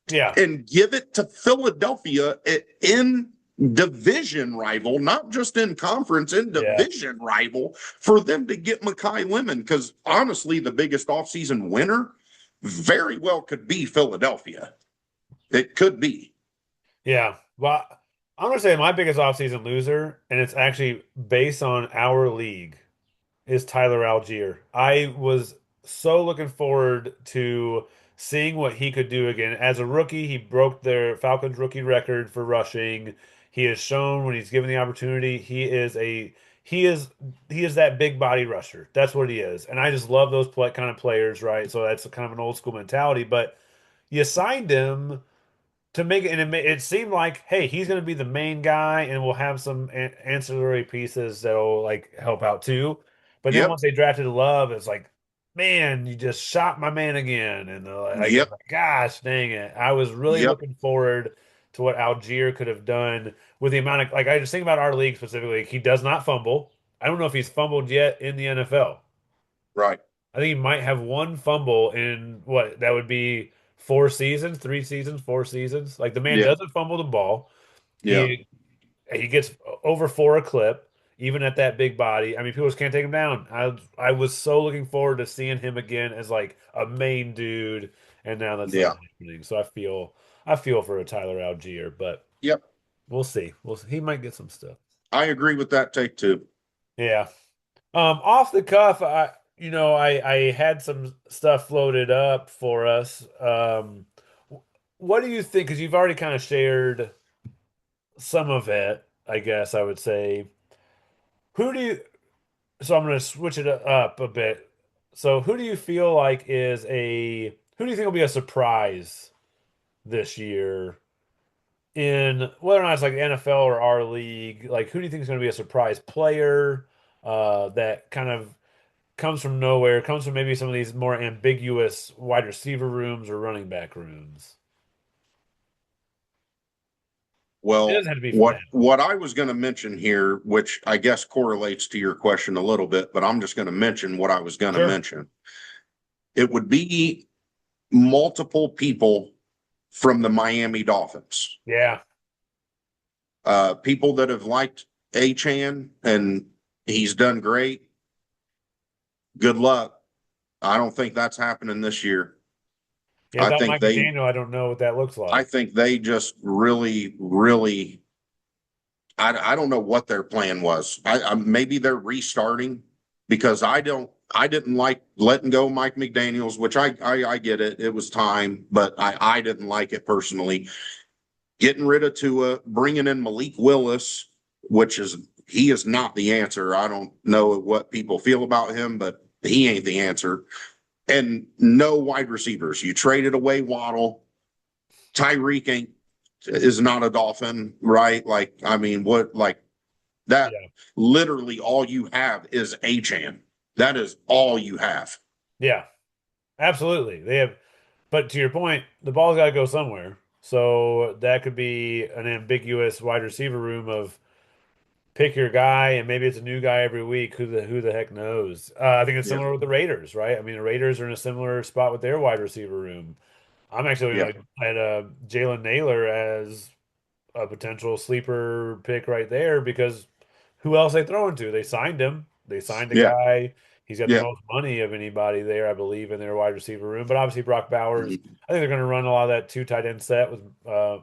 Yeah, and give it to Philadelphia in division rival, not just in conference, in yeah, division rival, for them to get Makai Lemon. Because honestly, the biggest offseason winner very well could be Philadelphia. It could be. yeah. Well, I'm gonna say my biggest offseason loser, and it's actually based on our league, is Tyler Algier. I was so looking forward to seeing what he could do again. As a rookie, he broke their Falcons rookie record for rushing. He has shown when he's given the opportunity, he is he is that big body rusher. That's what he is. And I just love those kind of players, right? So that's kind of an old school mentality, but you signed him to make it, and it seemed like, hey, he's going to be the main guy, and we'll have some ancillary pieces that'll like help out too. But then Yep. once they drafted Love, it's like, man, you just shot my man again, and like, Yep. gosh, dang it! I was really Yep. looking forward to what Algier could have done with the amount of like. I just think about our league specifically. He does not fumble. I don't know if he's fumbled yet in the NFL. Right. I think he might have one fumble in what that would be 4 seasons, 3 seasons, 4 seasons. Like the man Yeah. doesn't fumble the ball. Yeah. He gets over 4 a clip, even at that big body. I mean, people just can't take him down. I was so looking forward to seeing him again as like a main dude, and now that's not Yeah. happening. So I feel for a Tyler Algier, but Yep. we'll see. We'll see. He might get some stuff. I agree with that take too. Yeah. Off the cuff, I had some stuff floated up for us. What do you think? Because you've already kind of shared some of it, I guess I would say. Who do you? So I'm going to switch it up a bit. So who do you feel like who do you think will be a surprise this year in whether or not it's like the NFL or our league? Like, who do you think is going to be a surprise player that kind of comes from nowhere, comes from maybe some of these more ambiguous wide receiver rooms or running back rooms. It Well, doesn't have to be from what that. what I was going to mention here, which I guess correlates to your question a little bit, but I'm just going to mention what I was going to Sure. mention. It would be multiple people from the Miami Dolphins, Yeah. people that have liked Achan and he's done great. Good luck. I don't think that's happening this year. Yeah, I without think Mike they, McDaniel, I don't know what that looks I like. think they just really, really. I don't know what their plan was. Maybe they're restarting because I didn't like letting go Mike McDaniel's, which I get it. It was time, but I didn't like it personally. Getting rid of Tua, bringing in Malik Willis, which is he is not the answer. I don't know what people feel about him, but he ain't the answer. And no wide receivers. You traded away Waddle. Tyreek ain't is not a Dolphin, right? Like, I mean, what like that Yeah. literally all you have is Achan. That is all you have. Yeah. Absolutely. They have, but to your point, the ball's got to go somewhere. So that could be an ambiguous wide receiver room of pick your guy, and maybe it's a new guy every week. Who the heck knows? I think it's Yeah. similar with the Raiders, right? I mean, the Raiders are in a similar spot with their wide receiver room. I'm actually Yeah. like at Jalen Naylor as a potential sleeper pick right there because who else they throwing to? They signed him. They signed a Yeah. guy. He's got the Yeah. most money of anybody there, I believe, in their wide receiver room. But obviously, Brock Bowers, Mhm. I think they're going to run a lot of that two tight end set with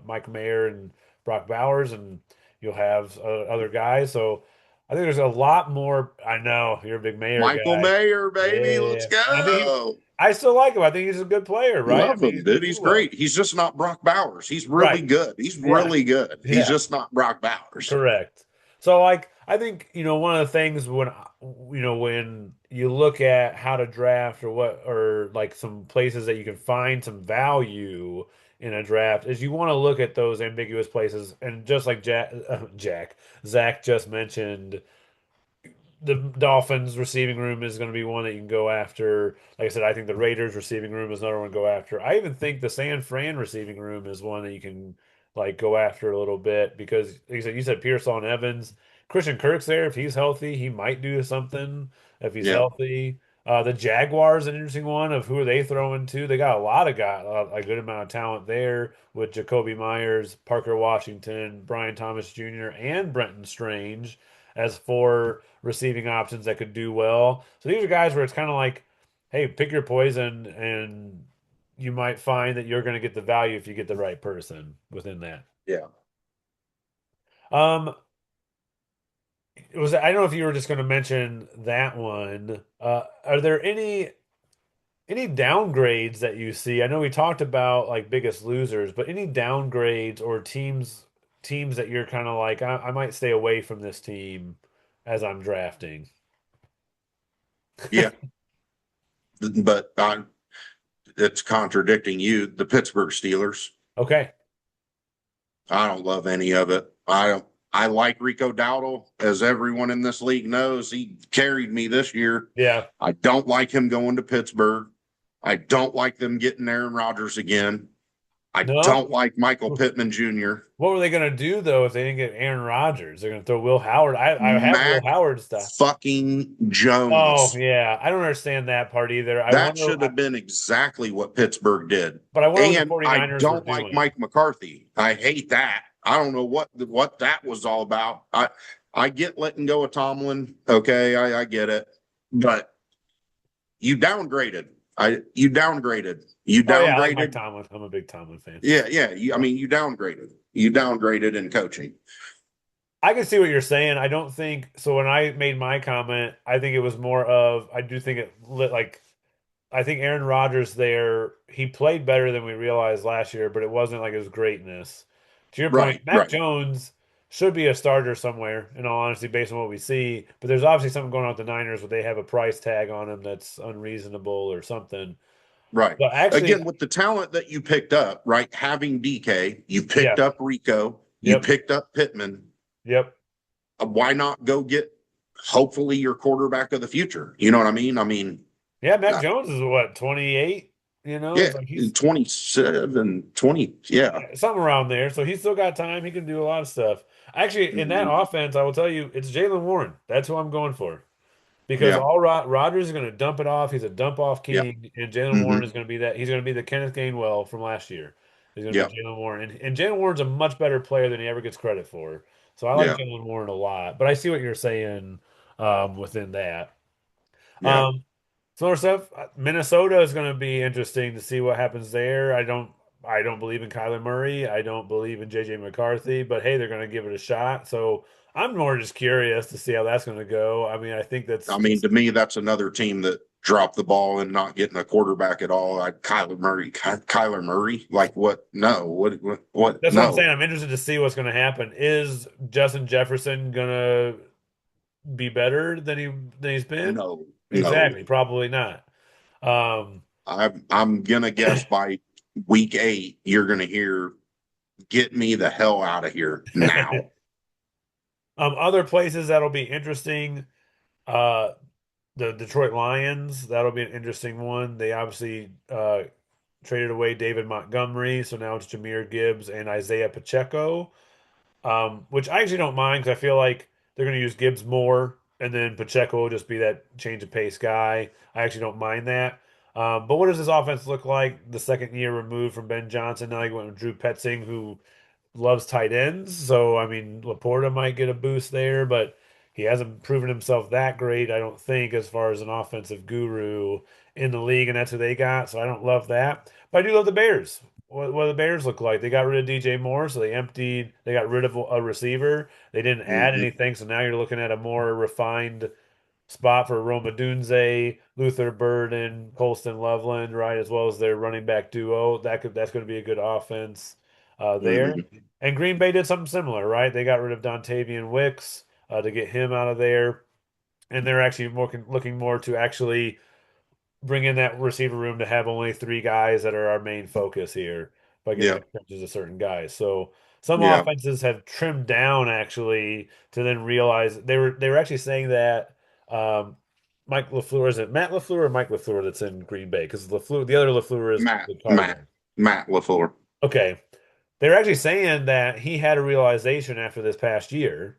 Mike Mayer and Brock Bowers, and you'll have other guys. So I think there's a lot more. I know you're a big Mayer Michael guy. Mayer, baby, let's Yeah. And go. I still like him. I think he's a good player, right? I Love mean, him, he's going dude. to do He's well. great. He's just not Brock Bowers. He's really Right. good. He's Yeah. really good. He's Yeah. just not Brock Bowers. Correct. So, like, I think, one of the things when you look at how to draft or what, or like some places that you can find some value in a draft is you want to look at those ambiguous places. And just like Zach just mentioned, the Dolphins receiving room is going to be one that you can go after. Like I said, I think the Raiders receiving room is another one to go after. I even think the San Fran receiving room is one that you can like go after a little bit because like you said Pearsall and Evans, Christian Kirk's there. If he's healthy, he might do something if he's Yeah. healthy. The Jaguars, an interesting one of who are they throwing to? They got a lot of guys, a good amount of talent there with Jacoby Myers, Parker Washington, Brian Thomas Jr., and Brenton Strange as four receiving options that could do well. So these are guys where it's kind of like, hey, pick your poison, and you might find that you're going to get the value if you get the right person within that. Yeah. Um, I don't know if you were just going to mention that one. Are there any downgrades that you see? I know we talked about like biggest losers, but any downgrades or teams that you're kind of like, I might stay away from this team as I'm drafting. Yeah. But it's contradicting you. The Pittsburgh Steelers. Okay. I don't love any of it. I don't. I like Rico Dowdle, as everyone in this league knows. He carried me this year. Yeah. I don't like him going to Pittsburgh. I don't like them getting Aaron Rodgers again. I No. don't like Michael Pittman Jr. What were they going to do though if they didn't get Aaron Rodgers? They're going to throw Will Howard. I have Will Mac Howard stuff. fucking Oh Jones. yeah, I don't understand that part either. That should have been exactly what Pittsburgh did. But I wonder what the And I 49ers were don't like doing. Mike McCarthy. I hate that. I don't know what that was all about. I get letting go of Tomlin. Okay, I get it. But you downgraded. You downgraded. You Oh yeah, I like Mike downgraded. Tomlin. I'm a big Tomlin fan. Yeah, yeah. I mean, you downgraded. You downgraded in coaching. I can see what you're saying. I don't think so. When I made my comment, I think it was more of I do think it lit like I think Aaron Rodgers there, he played better than we realized last year, but it wasn't like his greatness. To your point, Right, Mac right, Jones should be a starter somewhere, in all honesty, based on what we see. But there's obviously something going on with the Niners where they have a price tag on him that's unreasonable or something. right. But actually, Again, with the talent that you picked up, right? Having DK, you yeah, picked up Rico, you yep, picked up Pittman. yep. Why not go get hopefully your quarterback of the future? You know what I mean? I mean, Yeah, Mac uh, Jones is what, 28? yeah, It's like he's 27, 20. Yeah, something around there. So he's still got time. He can do a lot of stuff. Actually, in that mhm, offense, I will tell you, it's Jalen Warren. That's who I'm going for. Because yeah, all Rodgers is going to dump it off. He's a dump off yeah, king, and Jalen hmm, Warren is going to be that. He's going to be the Kenneth Gainwell from last year. He's going to yeah, be Jalen Warren, and Jalen Warren's a much better player than he ever gets credit for. So I like yeah, Jalen Warren a lot. But I see what you're saying within that. yeah. Um, some other stuff. Minnesota is going to be interesting to see what happens there. I don't believe in Kyler Murray. I don't believe in JJ McCarthy. But hey, they're going to give it a shot. So I'm more just curious to see how that's going to go. I mean, I think that's I mean, just to me, that's another team that dropped the ball and not getting a quarterback at all. Like Kyler Murray, like what? No, what? that's what I'm saying. No, I'm interested to see what's going to happen. Is Justin Jefferson going to be better than he's been? no, no. Exactly. Probably not. Um, I'm gonna guess by week 8, you're gonna hear, "Get me the hell out of here now." other places that'll be interesting. Uh, the Detroit Lions, that'll be an interesting one. They obviously traded away David Montgomery, so now it's Jahmyr Gibbs and Isaiah Pacheco, which I actually don't mind because I feel like they're going to use Gibbs more, and then Pacheco will just be that change of pace guy. I actually don't mind that. But what does this offense look like the second year removed from Ben Johnson? Now you went with Drew Petzing, who loves tight ends. So, I mean, Laporta might get a boost there, but He hasn't proven himself that great, I don't think, as far as an offensive guru in the league, and that's who they got. So I don't love that. But I do love the Bears. What do the Bears look like? They got rid of DJ Moore, so they got rid of a receiver. They didn't add Hmm. anything, so now you're looking at a more refined spot for Roma Dunze, Luther Burden, Colston Loveland, right, as well as their running back duo. That's going to be a good offense there. Hmm. And Green Bay did something similar, right? They got rid of Dontavian Wicks to get him out of there, and they're actually looking more to actually bring in that receiver room to have only three guys that are our main focus here by getting Yeah. the trenches of certain guys. So some Yeah. offenses have trimmed down actually to then realize they were actually saying that Mike LaFleur is it Matt LaFleur or Mike LaFleur that's in Green Bay because LaFleur the other LaFleur is Matt, the Matt, Cardinals. Matt LaFleur. Okay, they're actually saying that he had a realization after this past year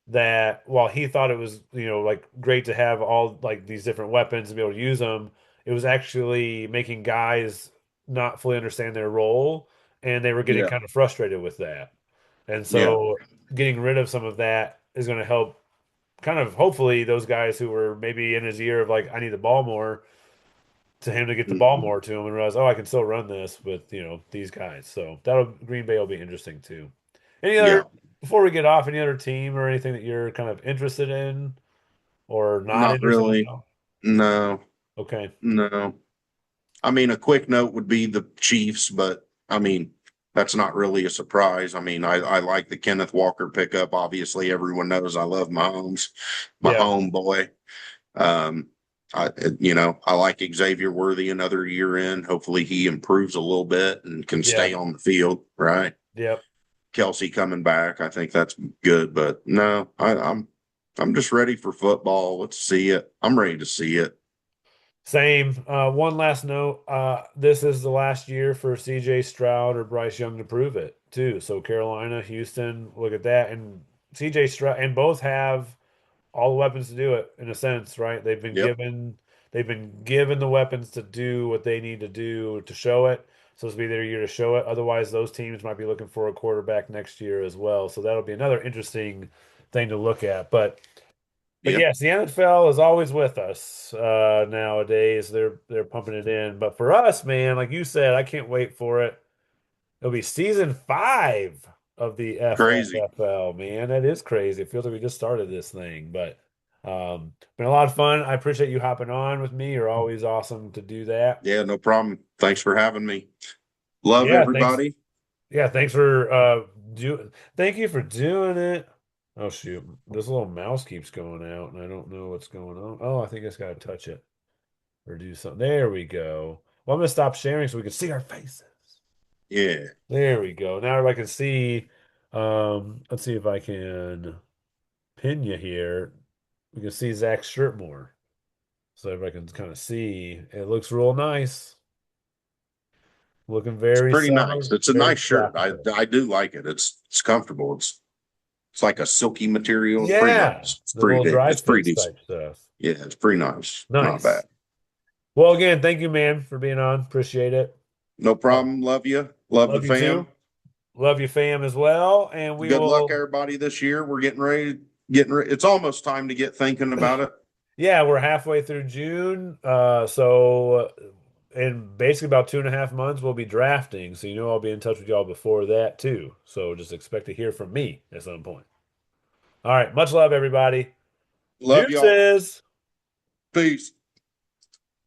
that while he thought it was, like great to have all like these different weapons and be able to use them, it was actually making guys not fully understand their role, and they were getting Yeah. kind of frustrated with that. And Yeah. so getting rid of some of that is going to help kind of hopefully those guys who were maybe in his year of like I need the ball more to him to get the ball Hmm. more to him and realize, oh, I can still run this with, these guys. So that'll Green Bay will be interesting too. Any other Yeah. before we get off, any other team or anything that you're kind of interested in or not Not interested in? really. No. Okay. No. I mean, a quick note would be the Chiefs, but I mean, that's not really a surprise. I mean, I like the Kenneth Walker pickup. Obviously, everyone knows I love Mahomes, my Yeah. homeboy. Um, I like Xavier Worthy another year in. Hopefully, he improves a little bit and can Yeah. stay on the field. Right, Yep. Kelsey coming back, I think that's good. But no, I'm just ready for football. Let's see it. I'm ready to see it. Same. One last note. This is the last year for CJ Stroud or Bryce Young to prove it, too. So Carolina, Houston, look at that. And CJ Stroud and both have all the weapons to do it in a sense, right? Yep. They've been given the weapons to do what they need to do to show it. So it's be their year to show it. Otherwise, those teams might be looking for a quarterback next year as well. So that'll be another interesting thing to look at. But Yep. yes, the NFL is always with us nowadays. They're pumping it in. But for us, man, like you said, I can't wait for it. It'll be season 5 of the Crazy. FFL, man. That is crazy. It feels like we just started this thing, but been a lot of fun. I appreciate you hopping on with me. You're always awesome to do that. Yeah, no problem. Thanks for having me. Love Yeah, thanks. everybody. Yeah, thanks for thank you for doing it. Oh shoot. This little mouse keeps going out and I don't know what's going on. Oh, I think I just gotta touch it or do something. There we go. Well, I'm gonna stop sharing so we can see our faces. Yeah. There we go. Now everybody can see. Let's see if I can pin you here. We can see Zach's shirt more. So everybody can kind of see. It looks real nice. Looking It's very pretty summer, nice. It's a very nice shirt. tropical. I do like it. It's comfortable. It's like a silky material. It's pretty Yeah, nice. It's the little dry it's pretty fits decent. type stuff. Yeah, it's pretty nice. Not bad. Nice. Well, again, thank you, man, for being on. Appreciate it. No Oh, problem. Love you. Love the love you fam. too. Love you, fam, as well. And we Good luck, will, everybody, this year. We're getting ready. Getting ready. It's almost time to get thinking about it. yeah, we're halfway through June. So in basically about 2.5 months, we'll be drafting. So I'll be in touch with y'all before that too. So just expect to hear from me at some point. All right. Much love, everybody. Love y'all. Deuces. Peace.